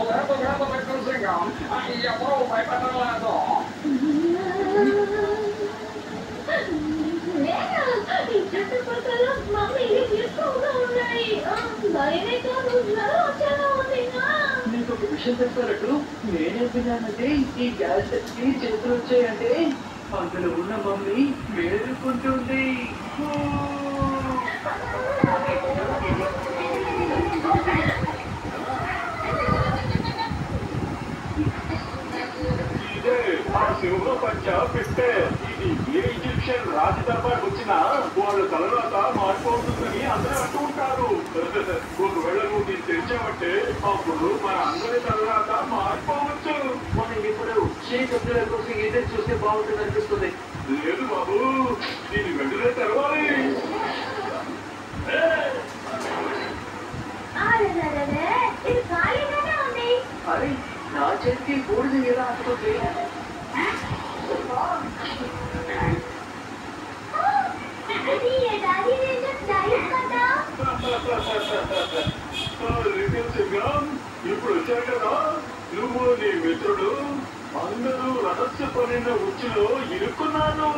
Grabo పెట్టుకుంటున్నాం ఎవరో భయపడలేదు ఈ చుట్టుపక్కల మమ్మీ ఎక్కువగా ఉన్నాయి భయమే కాదు వచ్చేలా ఉంది నీకు ఒక విషయం చెప్పారట్టు నేనే విన్నానంటే ఈ గ్యాస్ కి చేతులు వచ్చాయంటే అందులో ఉన్న మమ్మీ మేలుకుంటుంది సింహ పంచ పెట్టే ఇది ఏ ఈజిప్షియన్ రాజు దర్బార్కి వచ్చినా వాళ్ళ తలరాత మారిపోతుందని అందరూ అంటూ ఉంటారు ఒకవేళ నువ్వు నేను తెరిచావంటే అప్పుడు మన అందరి తలరాత మారిపోవచ్చు మనం ఇప్పుడు షేక్ అబ్దుల్లా కోసం ఏదైతే చూస్తే బాగుంటుంది అనిపిస్తుంది లేదు బాబు దీన్ని వెంటనే తెరవాలి అరే నా చేతికి బూడిద ఎలా అనుకుంటే ఇప్పుడు వచ్చారు కదా నువ్వు నీ మిత్రుడు అందరూ రహస్యపడిన ఉచ్చులో ఇరుక్కున్నాను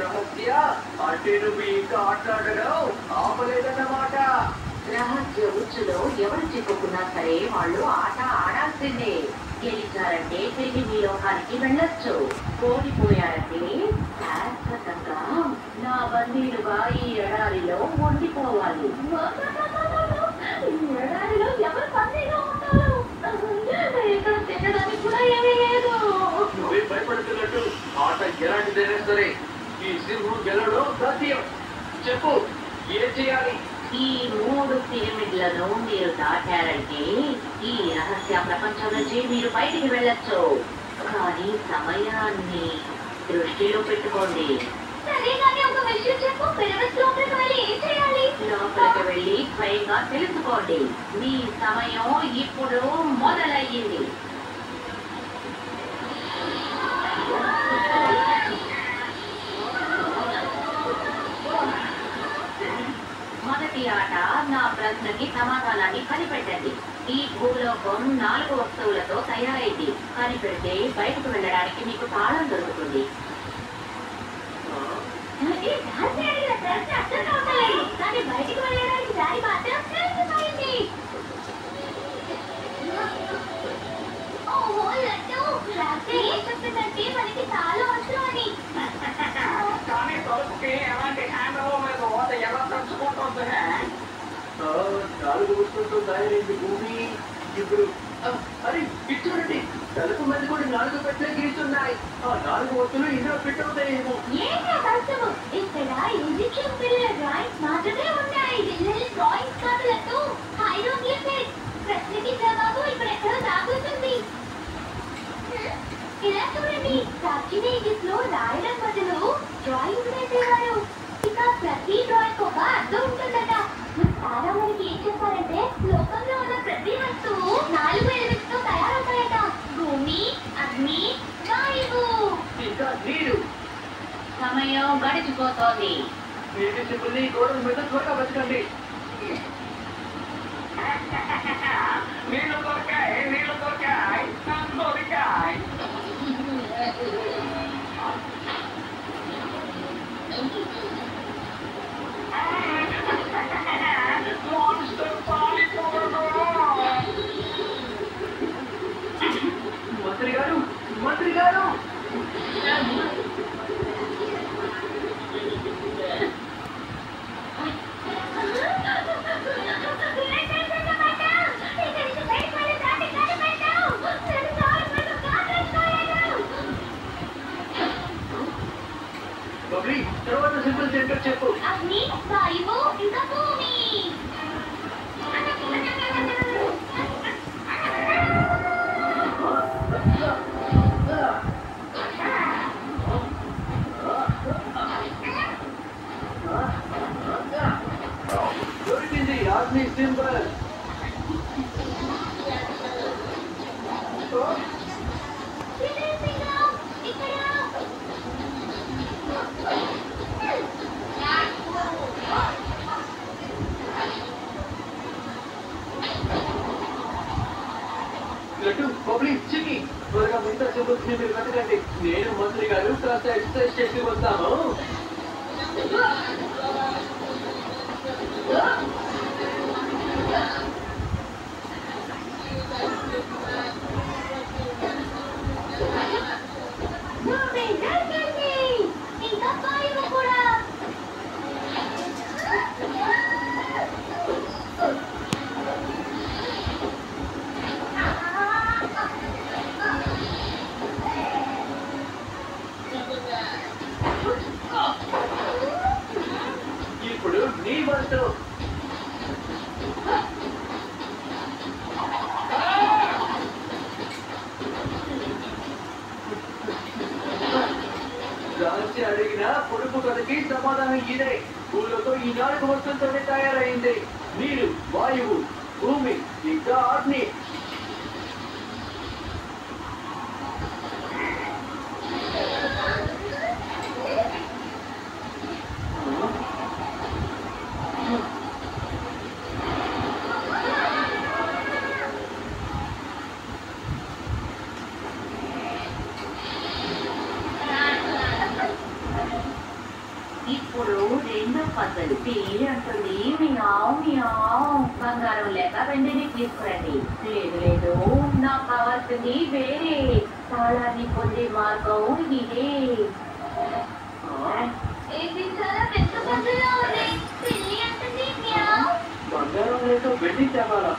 రహస్య అంటే నువ్వు ఇంకా ఆటలాడడం ఆపలేదన్నమాట రహస్య ఉచ్చులో ఎవరు చిక్కుకున్నా సరే వాళ్ళు ఆట ఆడాల్సిందే గెలిచారంటే తిరిగి మీ లోకానికి వెళ్ళొచ్చు ఓడిపోయారంటే శాశ్వతంగా నా బందీలుగా ఈ ఎడారిలో ఉండిపోవాలి ఈ ఎడారిలో ఎవరు బందీగా ఉంటారు ఇక్కడ తినడానికి కూడా ఏమీ లేదు నువ్వే భయపడుతున్నట్టు ఆట ఎలాంటిదైనా సరే ఈ సింహం గెలవడం సాధ్యం చెప్పు ఏం చేయాలి ఈ 3 పిరమిడ్లను మీరు దాటారంటే ఈ రహస్య ప్రపంచం నుంచి మీరు బయటికి వెళ్ళొచ్చు కానీ సమయాన్ని దృష్టిలో పెట్టుకోండి లోపలికి వెళ్ళి స్వయంగా తెలుసుకోండి మీ సమయం ఇప్పుడు మొదలయ్యింది మొదటి ఆట నా ప్రశ్నకి సమాధానాన్ని కనిపెట్టండి ఈ భూలోకం 4 వస్తువులతో తయారైంది కనిపెడితే బయటకు వెళ్ళడానికి మీకు తాళం దొరుకుతుంది బయటకు వెళ్ళడానికి దారి మాత్రం తెలిసిపోయింది చెప్పిందంటే మనకి చాలా అవసరం అని కానీ తలుపుకి ఎలాంటి హ్యాండ్ లేదు ఎలా తలుచుకుంటుంది 4 వస్తువులతో తయారైంది భూమి ఇప్పుడు అరే చూడండి తలుపు మంది కూడా 4 పెట్టలే గీస్తున్నాయి ఆ 4 వస్తువులు ఇందులో ఫిట్ అవుతాయేమో ఇక్కడ ఈజిప్షియన్ పిల్లల డ్రాయింగ్స్ మాత్రమే ఉన్నాయి డ్రాయింగ్స్ కాదులతో హైరోగ్లిఫిక్స్ ప్రశ్నకి జవాబు ఇక్కడ ఎక్కడో దాగుతుంది ఇలా చూడండి ప్రాచీన ఈజిప్ట్ లో రాయడం బదులు డ్రాయింగ్స్ వేసేవారు ఇక ప్రతి డ్రాయింగ్ ఒక అర్థం ఉంటుందట చాలా మనకి ఏం చెప్పారంటే లోకంలో ఉన్న ప్రతి వస్తువు 4 ఎలిమెంట్స్ తో తయారవుతాయట భూమి అగ్ని వాయువు ఇంకా నీరు సమయం గడిచిపోతోంది నీటి సిబ్బుల్ని గోడల మీద త్వరగా బతకండి నీళ్ళు దొరికాయి దొరికాయి మంత్రి గారు తర్వాత సింపుల్ సెంటర్ చెప్పు అగ్ని వాయువు ఇంకా భూమి దొరికింది అగ్ని సింబల్ బుద్ధిని మీరు బతకండి. నేను మంత్రి గారు కాస్త ఎక్సర్సైజ్ చేసి వస్తాను. ఇప్పుడు నీ వంతు. రాసి అడిగిన పొడుపు కథకి సమాధానం ఇదే. భూమితో ఈ 4 వస్తువులతోనే తయారైంది. నీరు, వాయువు, భూమి, ఇంకా అగ్ని. ఇప్పుడు రెండో పద్ధతి అంటుంది మియావ్ మియావ్. బంగారం లేక వెండిని తీసుకురండి. లేదు లేదు, నాకు కావాల్సింది వేరే. తాళాన్ని పొందే మార్గం ఇదే. ఇది చాలా పెద్ద పద్ధతిలో ఉంది. పిల్లి అంటుంది మియావ్. బంగారం లేక వెండి తేవాలా?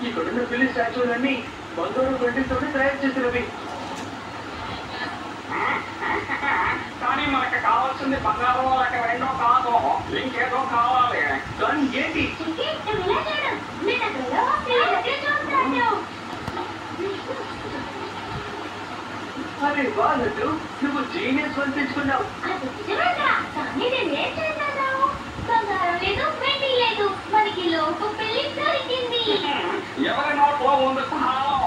ఇక్కడున్న పిల్లి స్టాచ్యూలన్నీ బంగారం వెండితోనే తయారు చేసినవి. కానీ మనకు కావాల్సింది బంగారం లేక రెండో కాదు, ఇంకేదో కావాలి. కానీ ఏంటి? అరే వాళ్ళు నువ్వు జీనియస్ అనిపించుకున్నావు. కానీ నేనేం చేశాను? బంగారం లేదు, వెండి లేదు, మనకి లోపు పెళ్లి దొరికింది. ఎవరి నోట్లో ఉంది కాలం.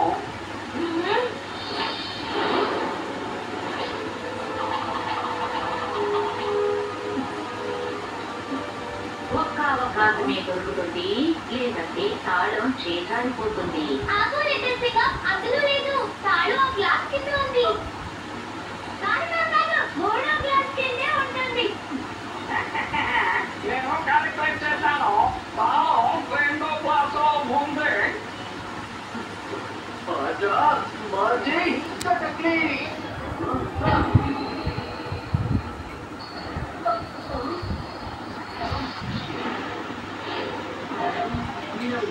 ఒక్క అవకాశమే దొరుకుతుంది, లేదంటే తాళం చేజారిపోతుంది. అందులో లేదు, తాళం ఆ గ్లాస్ కింద ఉంది. మూడో గ్లాస్ కిందే ఉంటుంది. నేను క్యాలిక్యులేట్ చేశాను. తాళం రెండో క్లాస్ ఉంది. మాజీ కటక్లీ.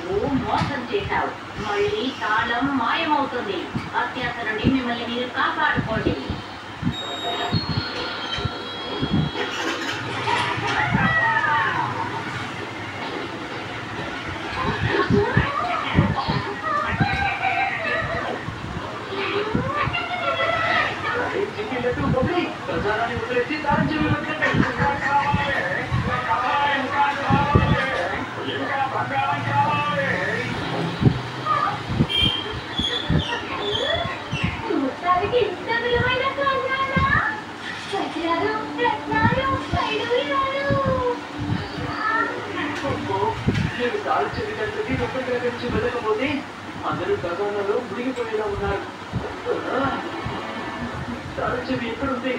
నువ్వు మోసం చేశావు. మళ్ళీ తాళం మాయమవుతుంది. అత్యాశ నుండి మిమ్మల్ని మీరు కాపాడుకోండి. ప్రజారాన్ని వదిలేసి తాళం చెవి నేను తాళం చెవి గంటకి ఒక్కటి నుంచి వెళ్ళకపోతే అందరూ ఖజానాలో మునిగిపోయేలా ఉన్నారు. తాళం చెవి ఎక్కడుంది?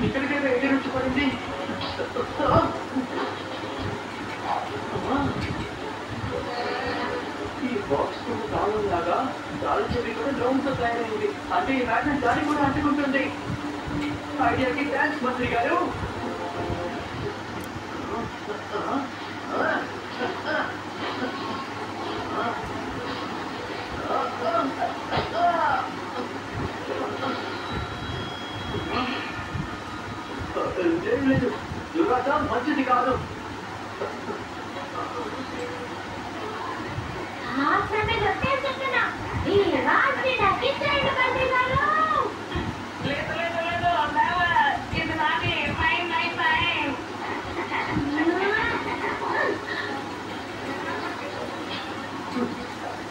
ఇక్కడికైనా ఎక్కడి నుంచి పడింది? ఈ బాక్స్ కూడా తాళం లాగా తాళం చెవి కూడా రౌండ్ తో తయారైంది. అంటే ఈ మ్యాగ్నెట్ దాన్ని కూడా అంటుకుంటుంది. ఐడియాకి థ్యాంక్స్ మంత్రి గారు. లేదు, దురాశ మంచిది కాదు. ఇది నాది. Fine fine fine.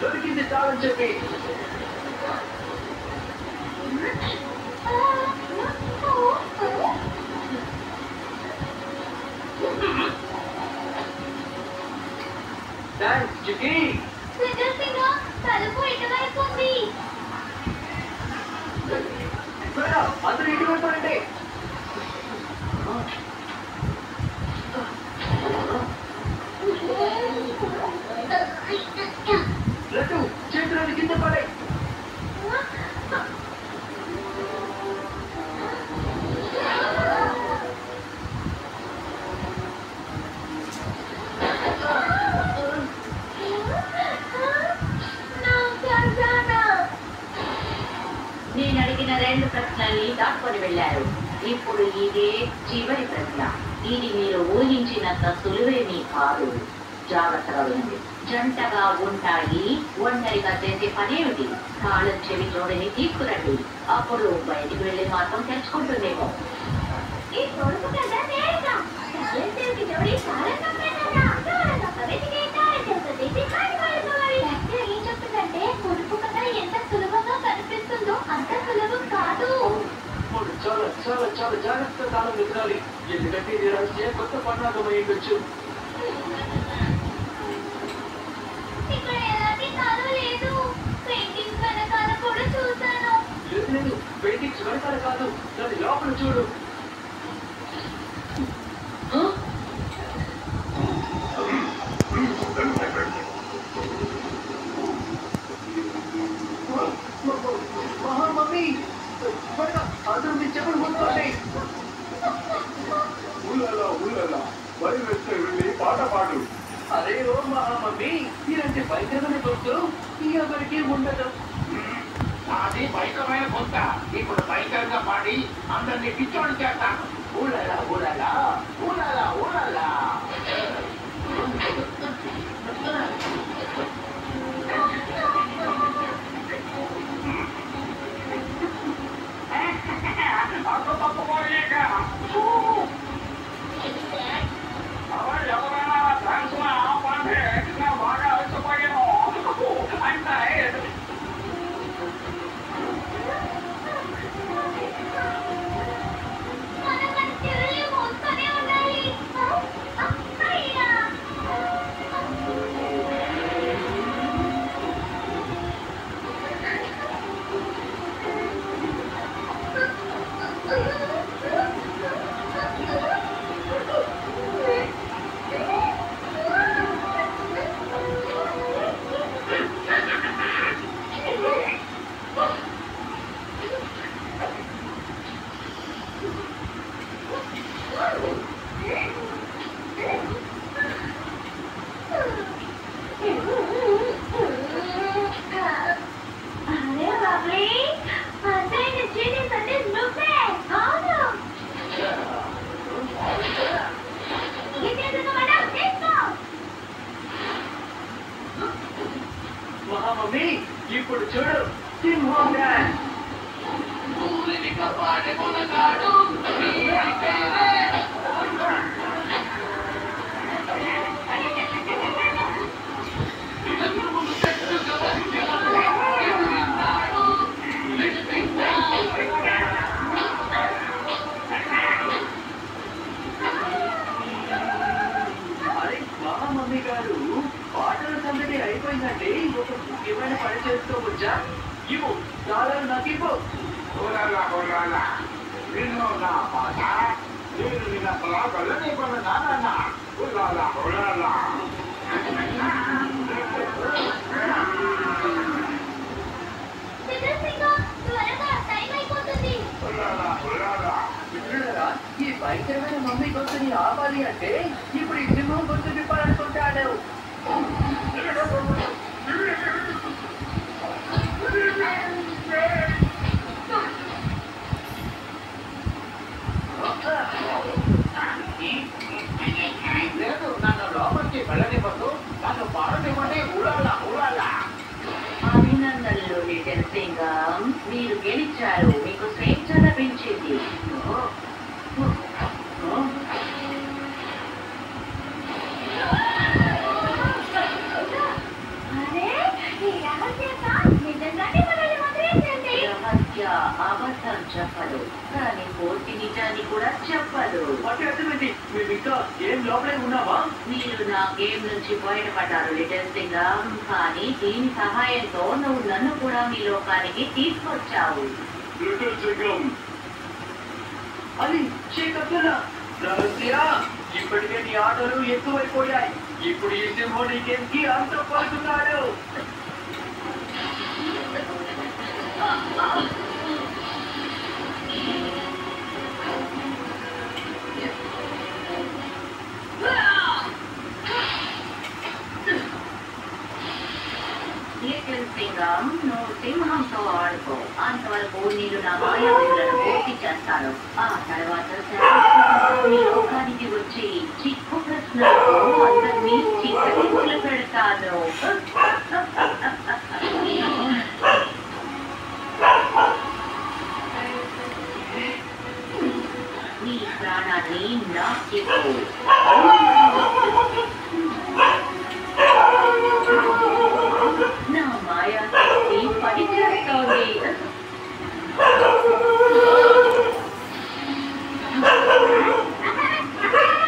దొరికింది తాళం చెప్పి. థ్యాంక్స్ జిగి. తలుపు ఇటువైపు ఉంది. త్వరగా అందరూ ఇటువైపు రండి. లడ్డు చేతులను కింద పడే. నేను అడిగిన 2 ప్రశ్నల్ని దాటుకొని వెళ్ళారు. ఇప్పుడు ఇదే చివరి ప్రశ్న. ఇది మీరు ఊహించినంత సులువేమీ కాదు. జాగ్రత్తగా వినండి. జంటగా ఉంటాయి, ఒంటరిగా చేసే పనేమిటి? తాళం చెవి జోడిని తీసుకురండి. అప్పుడు బయటికి వెళ్ళి మాత్రం తెచ్చుకుంటుందేమో. ఈ పొడుపు కదా నేరుగా తాళం చెవికి జోడి తాళం తప్పేదన్నా తాళం తప్పవేదికి తాళం చెవితో తీసి కాటి పడుకోవాలి. డాక్టర్ ఏం చెప్తుందంటే పొడుపు కథ ఎంత సులభంగా కనిపిస్తుందో అంత సులభం కాదు. చాలా చాలా చాలా జాగ్రత్తగా తాళం వెతకాలి. ఎందుకంటే ఇది రహస్య కొత్త పన్నాగం అయి ఉండొచ్చు. ఇక్కడ ఎలాంటి తాళం లేదు. పెయింటింగ్స్ వెనకాల కూడా చూశాను. లేదు పెయింటింగ్స్ వెనకాల కాదు, దాని లోపల చూడు. మమ్మీ అందరూ మీ చెప్పులు ముందుకోండి. ఊళ్ళలో బరి వేస్తే వెళ్ళి పాట పాడు. అరే ఓ మమ్మీ, ఇలాంటి భయంకరమైన గొంతు ఎవరికి ఉండదు. అది భయంకరమైన కొంత. ఇప్పుడు భయంకరంగా పాడి అందరినీ పిచ్చోళ్ళు చేస్తాను. ఊళ్ళలా ఊళ్ళలా ఊళ్ళలా ఊళ్ళలా అటు తప్పుకోలేక ఎవరైనా థ్యాంక్స్ ఆపండి. నా బాగా అలసిపోయాను అంటే మనం మన చెవుల్ని మూసుకొని ఉండాలి. అయ్యా అరే బాబ్లీ, అసలు జీనియస్ అంటే నువ్వే. అవును, మమ్మీ ఇప్పుడు చూడు సింహం డాన్స్. ఊరిని కాపాడే మొనగాడు అరే మమ్మీ గారు, పాటల సందడి అయిపోయిందంటే ఒక ముఖ్యమైన పని చేసుకోవచ్చా? ఇవ్వు డాలర్ నాకు ఇవ్వు. ఊళ్ళలా ఊళ్ళలా నిన్ను నా పాట నేను నిన్న పొలాగలని కొన్నానన్నా. ఊళ్ళలా ఊళ్ళలా త్వరగా టైం అయిపోతుంది. ఊళ్ళలా ఊళ్ళలా మిత్రులారా, ఈ భయంకరమైన మమ్మీ గొంతుని ఆపాలి అంటే ఇప్పుడు ఈ సింహం గొంతు విప్పాలనుకుంటాడు. లేదు, నన్ను లోపలికి వెళ్ళనివ్వదు. నన్ను పాడనివ్వండి. ఊళ్ళలా ఊళ్ళలా అభినందనలు లిటిల్ సింగం, మీరు గెలిచారు. మీకు స్వేచ్ఛ లభించింది. అరే, ఈ రహస్యంగా నిజంగానే మనల్ని వదిలేసింది. రహస్య అబద్ధం చెప్పదు, కానీ పూర్తి నిజాన్ని కూడా చెప్పదు. అంటే అర్థమైంది. మేము ఇంకా ఏం లోపలే ఉన్నావా? మీరు నా గేమ్ నుంచి బయటపడ్డారు లిటిల్ సింగం, కానీ దీని సహాయంతో నువ్వు నన్ను కూడా మీ లోకానికి తీసుకొచ్చావు. లిటిల్ సింగం అది చీకట్టున రహస్య ఇప్పటికే నీ ఆటలు ఎక్కువైపోయాయి. ఇప్పుడు ఈ సింహం నీకేంటి అంతం పలుకుతాడు. లిటిల్ సింగం, నువ్వు సింహంతో ఆడుకో. అంతవరకు నేను నా మాయాలను పూర్తి చేస్తాను. ఆ తర్వాత ఈ లోకానికి వచ్చి చిక్కు ప్రశ్నలతో అందరినీ చిక్కరింపులు పెడతాను. నీ ప్రాణాన్ని నాకివ్వు.